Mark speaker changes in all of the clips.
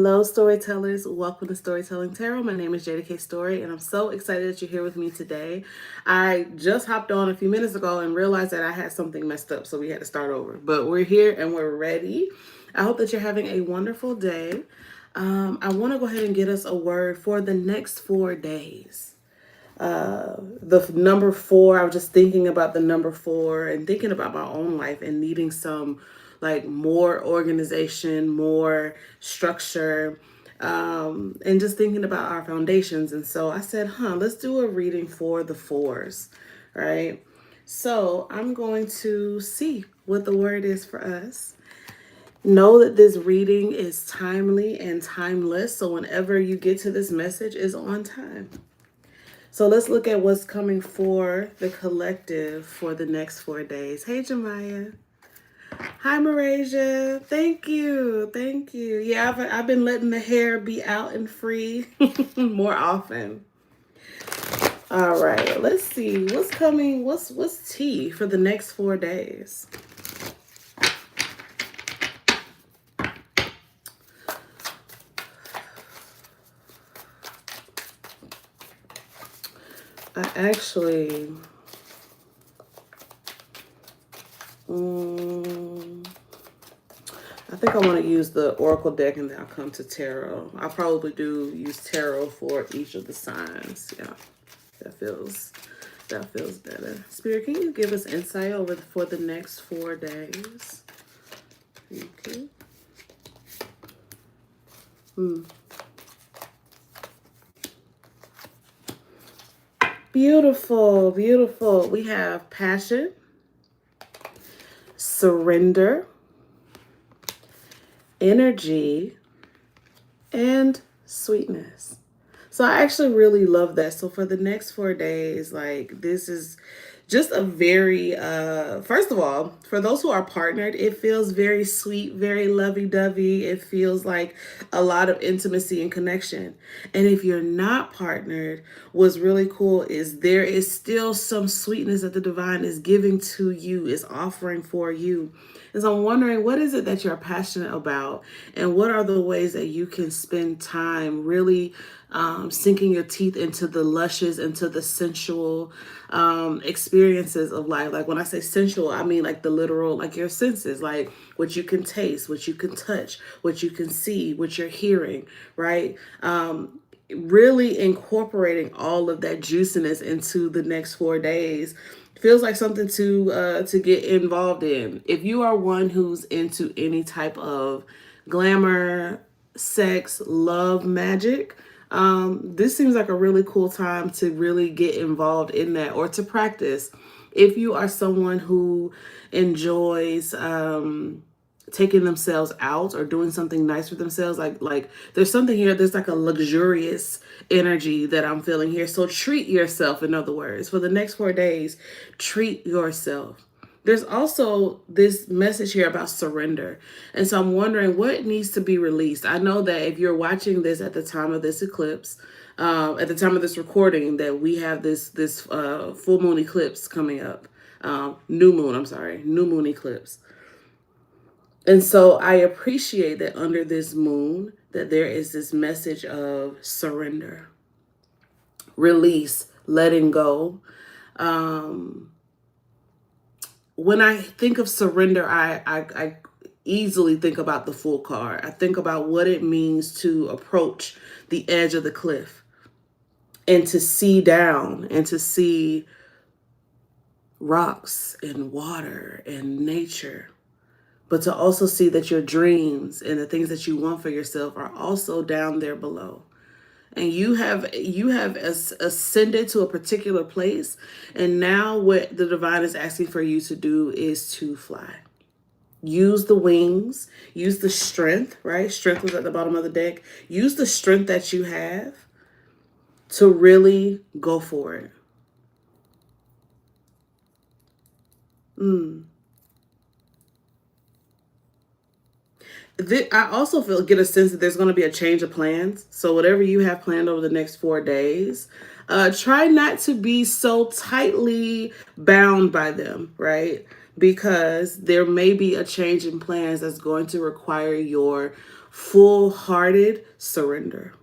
Speaker 1: Hello, storytellers. Welcome to Storytelling Tarot. My name is Jeida Story, and I'm so excited that you're here with me today. I just hopped on a few minutes ago and realized that I had something messed up, so we had to start over. But we're here and we're ready. I hope that you're having a wonderful day. I want to go ahead and get us a word for the next 4 days. The number four, I was just thinking about the number four and thinking about my own life and needing some like more organization, more structure, and just thinking about our foundations. And so I said, let's do a reading for the fours, right? So I'm going to see what the word is for us. Know that this reading is timely and timeless. So whenever you get to this message is on time. So let's look at what's coming for the collective for the next 4 days. Hey, Jemiah. Hi, Marasia. Thank you. Thank you. Yeah, I've been letting the hair be out and free more often. All right, let's see what's coming. What's tea for the next 4 days? I actually, I think I want to use the Oracle deck and then I'll come to Tarot. I probably do use Tarot for each of the signs. Yeah, that feels better. Spirit, can you give us insight over for the next 4 days? Okay. Beautiful, beautiful. We have passion, surrender, energy, and sweetness. So I actually really love that. So for the next 4 days, like this is just a very first of all, for those who are partnered, it feels very sweet, very lovey-dovey. It feels like a lot of intimacy and connection. And if you're not partnered, what's really cool is there is still some sweetness that the divine is giving to you, is offering for you. And so I'm wondering, what is it that you're passionate about? And what are the ways that you can spend time really sinking your teeth into the luscious, into the sensual experiences of life? Like when I say sensual, I mean like the literal, like your senses, like what you can taste, what you can touch, what you can see, what you're hearing, right? Really incorporating all of that juiciness into the next 4 days feels like something to get involved in. If you are one who's into any type of glamour, sex, love, magic, this seems like a really cool time to really get involved in that or to practice. If you are someone who enjoys taking themselves out or doing something nice for themselves, like there's something here, there's like a luxurious energy that I'm feeling here. So treat yourself, in other words, for the next 4 days, treat yourself. There's also this message here about surrender. And so I'm wondering what needs to be released. I know that if you're watching this at the time of this eclipse, at the time of this recording, that we have this full moon eclipse coming up. New moon eclipse. And so I appreciate that under this moon that there is this message of surrender, release, letting go. When I think of surrender, I easily think about the Fool card. I think about what it means to approach the edge of the cliff and to see down and to see rocks and water and nature, but to also see that your dreams and the things that you want for yourself are also down there below. And you have ascended to a particular place, and now what the divine is asking for you to do is to fly. Use the wings, use the strength, right? Strength was at the bottom of the deck. Use the strength that you have to really go for it. I also get a sense that there's going to be a change of plans. So whatever you have planned over the next 4 days, try not to be so tightly bound by them, right? Because there may be a change in plans that's going to require your full-hearted surrender.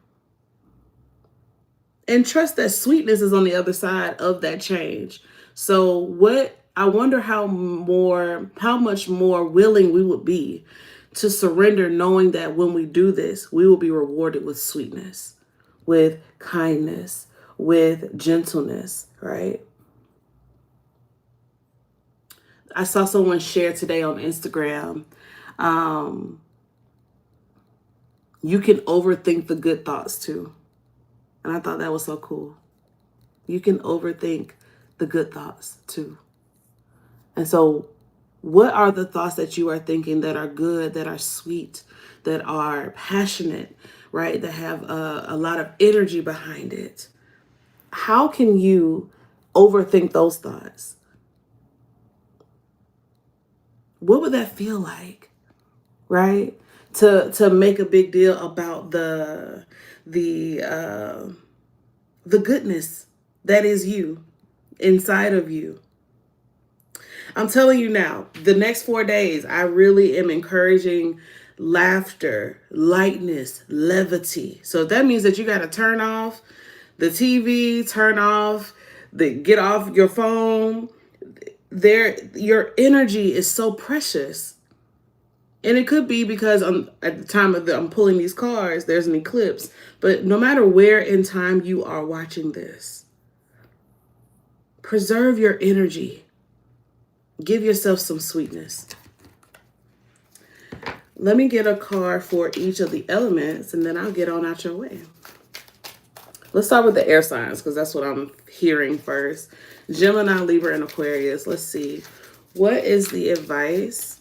Speaker 1: And trust that sweetness is on the other side of that change. So I wonder how much more willing we would be to surrender, knowing that when we do this, we will be rewarded with sweetness, with kindness, with gentleness, right? I saw someone share today on Instagram, you can overthink the good thoughts too. And I thought that was so cool. You can overthink the good thoughts too. And so what are the thoughts that you are thinking that are good, that are sweet, that are passionate, right? That have a lot of energy behind it? How can you overthink those thoughts? What would that feel like, right? To make a big deal about the goodness that is you, inside of you. I'm telling you now, the next 4 days, I really am encouraging laughter, lightness, levity. So that means that you got to turn off the TV, get off your phone. Your energy is so precious. And it could be because at the time I'm pulling these cards, there's an eclipse. But no matter where in time you are watching this, preserve your energy. Give yourself some sweetness. Let me get a card for each of the elements, and then I'll get on out your way. Let's start with the air signs, because that's what I'm hearing first. Gemini, Libra, and Aquarius. Let's see. What is the advice?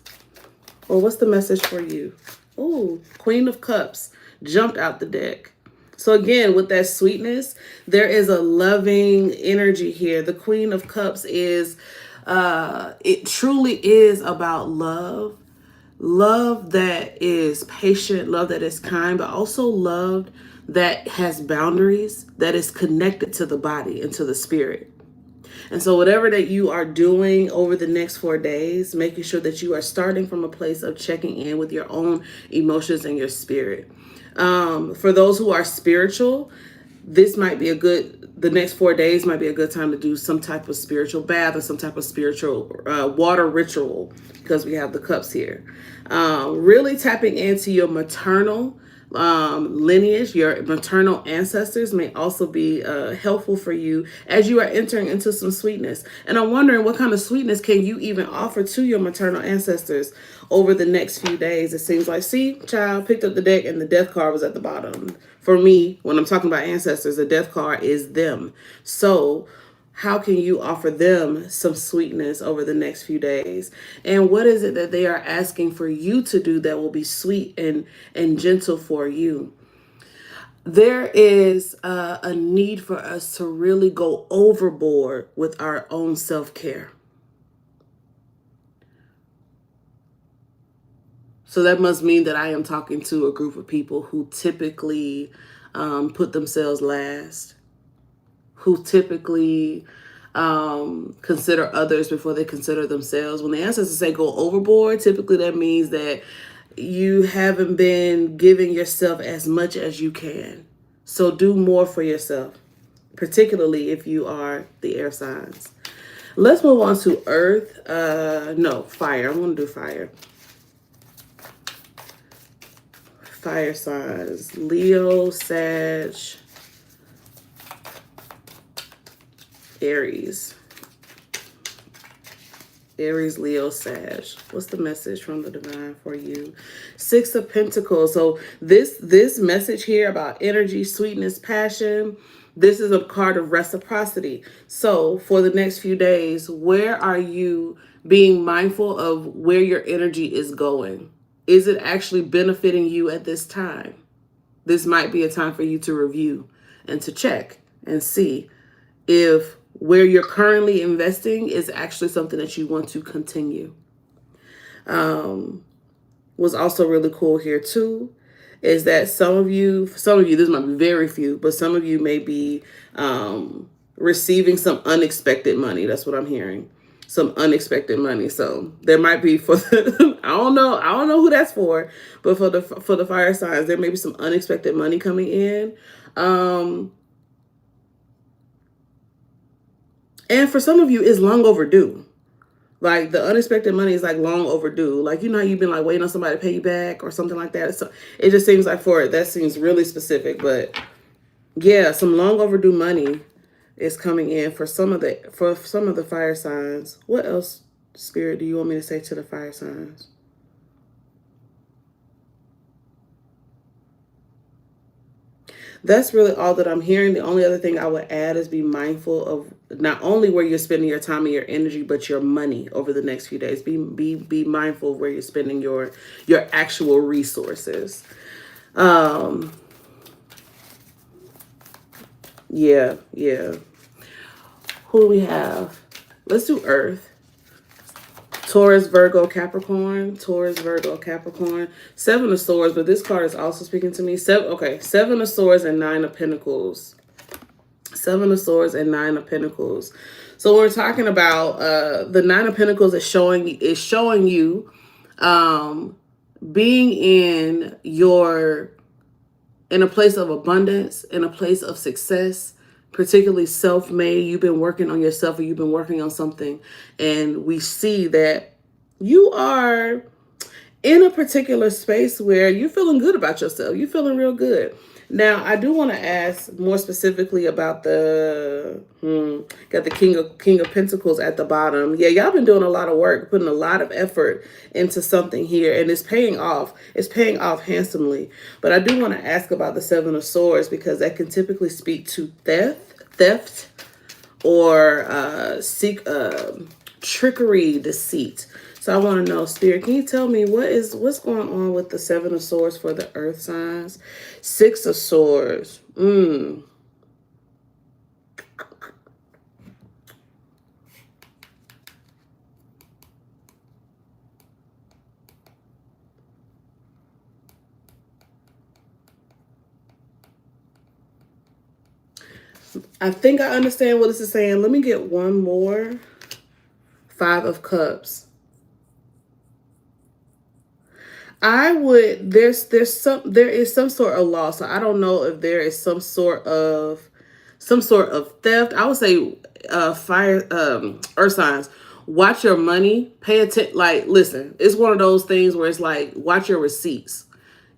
Speaker 1: Or what's the message for you? Oh, Queen of Cups jumped out the deck. So again, with that sweetness, there is a loving energy here. The Queen of Cups is, it truly is about love. Love that is patient, love that is kind, but also love that has boundaries, that is connected to the body and to the spirit. And so whatever that you are doing over the next 4 days, making sure that you are starting from a place of checking in with your own emotions and your spirit. For those who are spiritual, the next 4 days might be a good time to do some type of spiritual bath or some type of spiritual water ritual, because we have the cups here. Really tapping into your maternal lineage, your maternal ancestors may also be helpful for you as you are entering into some sweetness. And I'm wondering, what kind of sweetness can you even offer to your maternal ancestors over the next few days? It seems like, see, child, picked up the deck and the death card was at the bottom. For me, when I'm talking about ancestors, the death card is them. So how can you offer them some sweetness over the next few days? And what is it that they are asking for you to do that will be sweet and gentle for you? There is a need for us to really go overboard with our own self-care. So that must mean that I am talking to a group of people who typically put themselves last, who typically consider others before they consider themselves. When the ancestors say go overboard, typically that means that you haven't been giving yourself as much as you can. So do more for yourself, particularly if you are the air signs. Let's move on to earth. No, fire. I'm going to do fire. Fire signs. Leo, Sag, Aries. Aries, Leo, Sag. What's the message from the divine for you? 6 of Pentacles. So this message here about energy, sweetness, passion, this is a card of reciprocity. So for the next few days, where are you being mindful of where your energy is going? Is it actually benefiting you at this time? This might be a time for you to review and to check and see if where you're currently investing is actually something that you want to continue. Was also really cool here too is that some of you, this might be very few, but some of you may be receiving some unexpected money. That's what I'm hearing. some unexpected money. So there might be for the, I don't know who that's for, but for the fire signs, there may be some unexpected money coming in. And for some of you, it's long overdue. Like the unexpected money is like long overdue. Like, you know how you've been like waiting on somebody to pay you back or something like that. So it just seems like for it, that seems really specific. But yeah, some long overdue money is coming in for some of the fire signs. What else, Spirit, do you want me to say to the fire signs? That's really all that I'm hearing. The only other thing I would add is be mindful of not only where you're spending your time and your energy, but your money over the next few days. Be mindful of where you're spending your actual resources. Yeah. Who do we have? Let's do Earth. Taurus, Virgo, Capricorn. Taurus, Virgo, Capricorn. 7 of Swords, but this card is also speaking to me. 7 of Swords and 9 of Pentacles. 7 of Swords and 9 of Pentacles. So we're talking about the 9 of Pentacles is showing you being in a place of abundance, in a place of success, particularly self-made. You've been working on yourself, or you've been working on something, and we see that you are in a particular space where you're feeling good about yourself. You're feeling real good. Now, I do want to ask more specifically about got the King of Pentacles at the bottom. Yeah, y'all been doing a lot of work, putting a lot of effort into something here, and it's paying off. It's paying off handsomely. But I do want to ask about the 7 of Swords, because that can typically speak to theft, or trickery, deceit. So I want to know, Spirit, can you tell me what's going on with the 7 of Swords for the earth signs? 6 of Swords. I think I understand what this is saying. Let me get one more. 5 of Cups. There is some sort of loss. So I don't know if there is some sort of theft. I would say fire earth signs. Watch your money. Pay attention. Like, listen, it's one of those things where it's like, watch your receipts.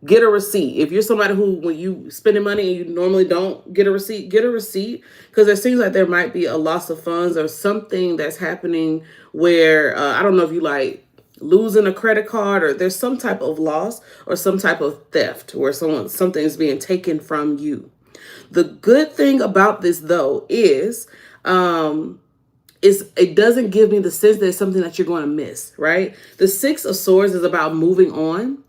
Speaker 1: Get a receipt. If you're somebody who, when you spending money and you normally don't get a receipt, get a receipt, because it seems like there might be a loss of funds or something that's happening where I don't know if you like losing a credit card, or there's some type of loss or some type of theft where something is being taken from you. The good thing about this, though, is it doesn't give me the sense that it's something that you're going to miss, right? The 6 of Swords is about moving on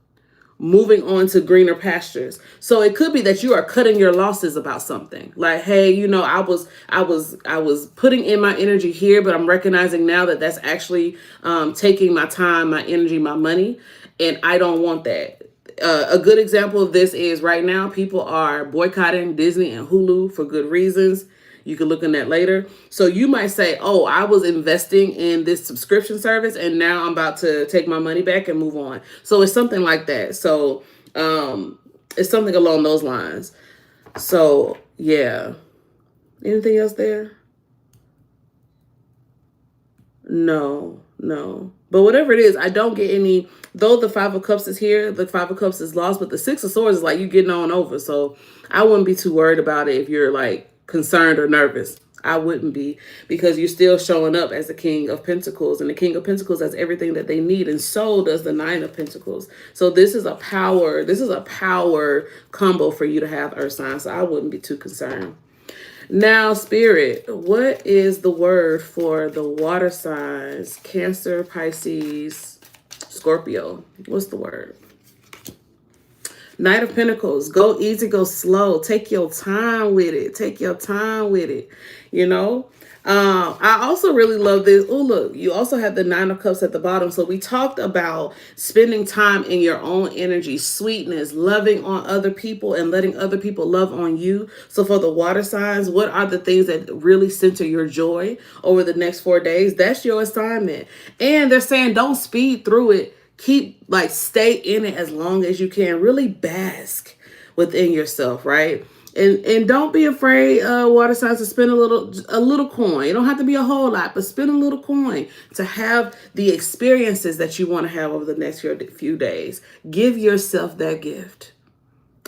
Speaker 1: to greener pastures. So it could be that you are cutting your losses about something. Like, hey, I was putting in my energy here, but I'm recognizing now that that's actually taking my time, my energy, my money, and I don't want that. A good example of this is right now people are boycotting Disney and Hulu for good reasons. You can look in that later. So you might say, oh, I was investing in this subscription service and now I'm about to take my money back and move on. So it's something like that. So it's something along those lines. So yeah. Anything else there? No. But whatever it is, I don't get any, though the 5 of Cups is here, the 5 of Cups is lost, but the 6 of Swords is like you getting on over. So I wouldn't be too worried about it if you're like concerned or nervous. I wouldn't be, because you're still showing up as the King of Pentacles, and the King of Pentacles has everything that they need, and so does the 9 of Pentacles. So this is a power combo for you to have, earth signs. So I wouldn't be too concerned. Now, Spirit, what is the word for the water signs? Cancer, Pisces, Scorpio. What's the word? Knight of Pentacles, go easy, go slow. Take your time with it. Take your time with it. You know? I also really love this. Oh, look, you also have the Nine of Cups at the bottom. So we talked about spending time in your own energy, sweetness, loving on other people and letting other people love on you. So for the water signs, what are the things that really center your joy over the next 4 days? That's your assignment. And they're saying don't speed through it. Keep stay in it as long as you can. Really bask within yourself, right? And don't be afraid, water signs, to spend a little coin. It don't have to be a whole lot, but spend a little coin to have the experiences that you want to have over the next few days. Give yourself that gift.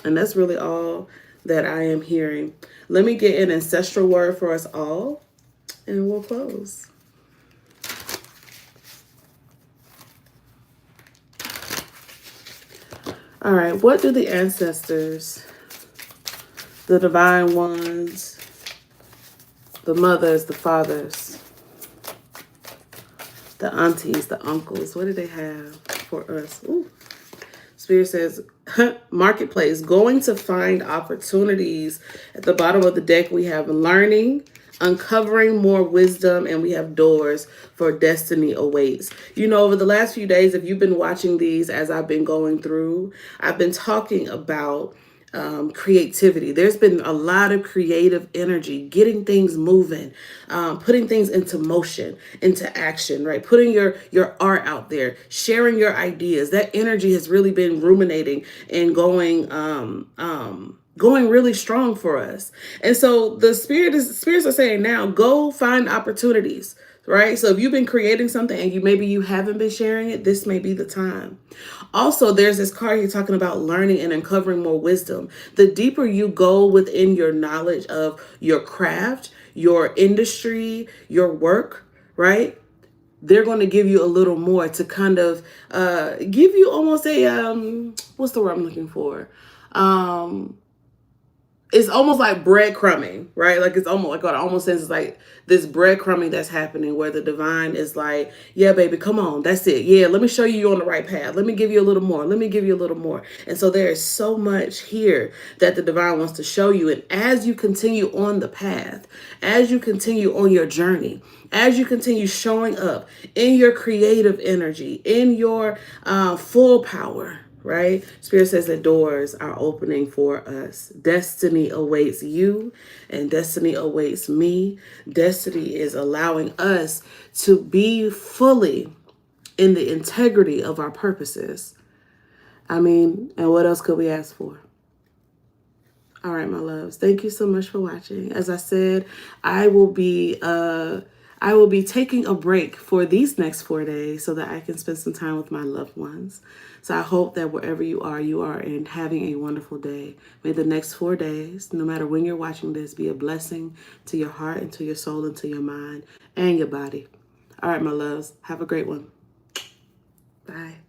Speaker 1: And that's really all that I am hearing. Let me get an ancestral word for us all, and we'll close. All right, what do the ancestors, the divine ones, the mothers, the fathers, the aunties, the uncles, what do they have for us? Ooh. Spirit says, marketplace, going to find opportunities. At the bottom of the deck, we have learning, uncovering more wisdom, and we have doors for destiny awaits. You know, over the last few days, if you've been watching these as I've been going through, I've been talking about creativity. There's been a lot of creative energy, getting things moving, putting things into motion, into action, right? Putting your art out there, sharing your ideas. That energy has really been ruminating and going really strong for us. And so the spirits are saying now, go find opportunities. Right? So if you've been creating something and maybe you haven't been sharing it, this may be the time. Also, there's this card here talking about learning and uncovering more wisdom. The deeper you go within your knowledge of your craft, your industry, your work, right? They're going to give you a little more to kind of give you almost a, what's the word I'm looking for? It's almost like breadcrumbing, right? Like it's almost like what I almost sense is like this breadcrumbing that's happening where the divine is like, yeah, baby, come on. That's it. Yeah, let me show you you're on the right path. Let me give you a little more. Let me give you a little more. And so there is so much here that the divine wants to show you. And as you continue on the path, as you continue on your journey, as you continue showing up in your creative energy, in your full power, right? Spirit says that doors are opening for us. Destiny awaits you and destiny awaits me. Destiny is allowing us to be fully in the integrity of our purposes. I mean, and what else could we ask for? All right, my loves. Thank you so much for watching. As I said, I will be taking a break for these next 4 days so that I can spend some time with my loved ones. So I hope that wherever you are in having a wonderful day. May the next 4 days, no matter when you're watching this, be a blessing to your heart and to your soul and to your mind and your body. All right, my loves. Have a great one. Bye.